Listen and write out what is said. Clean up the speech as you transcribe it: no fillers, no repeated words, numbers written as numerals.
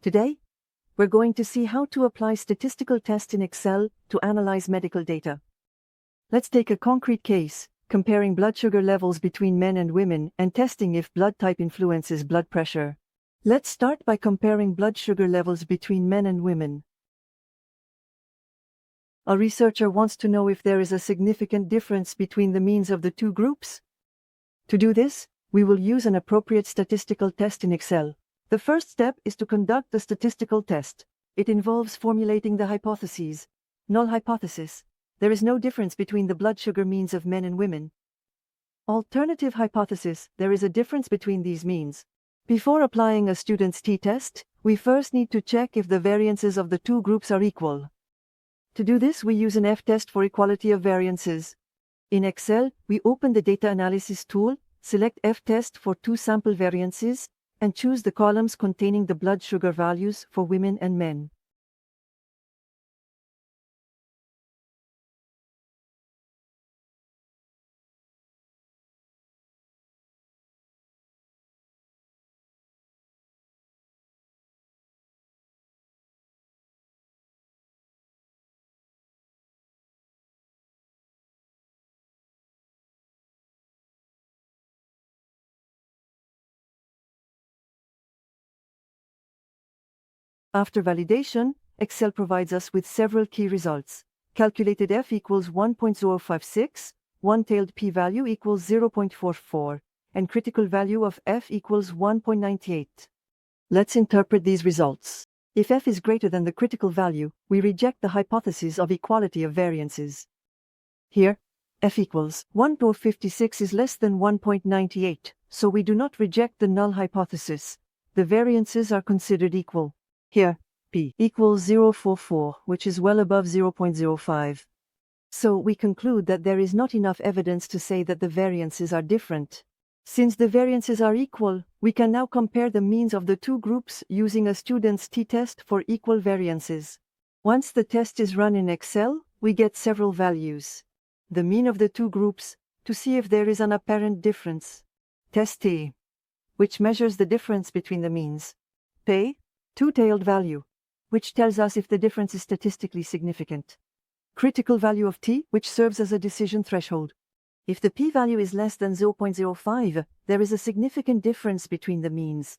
Today, we're going to see how to apply statistical tests in Excel to analyze medical data. Let's take a concrete case, comparing blood sugar levels between men and women and testing if blood type influences blood pressure. Let's start by comparing blood sugar levels between men and women. A researcher wants to know if there is a significant difference between the means of the two groups. To do this, we will use an appropriate statistical test in Excel. The first step is to conduct the statistical test. It involves formulating the hypotheses. Null hypothesis: there is no difference between the blood sugar means of men and women. Alternative hypothesis: there is a difference between these means. Before applying a student's t-test, we first need to check if the variances of the two groups are equal. To do this, we use an F-test for equality of variances. In Excel, we open the Data Analysis tool, select F-test for two sample variances, and choose the columns containing the blood sugar values for women and men. After validation, Excel provides us with several key results. Calculated F equals 1.056, one-tailed p-value equals 0.44, and critical value of F equals 1.98. Let's interpret these results. If F is greater than the critical value, we reject the hypothesis of equality of variances. Here, F equals 1.56 is less than 1.98, so we do not reject the null hypothesis. The variances are considered equal. Here, p equals 0.44, which is well above 0.05. So we conclude that there is not enough evidence to say that the variances are different. Since the variances are equal, we can now compare the means of the two groups using a student's t-test for equal variances. Once the test is run in Excel, we get several values. The mean of the two groups, to see if there is an apparent difference. Test T, which measures the difference between the means. P, two-tailed value, which tells us if the difference is statistically significant. Critical value of T, which serves as a decision threshold. If the p-value is less than 0.05, there is a significant difference between the means.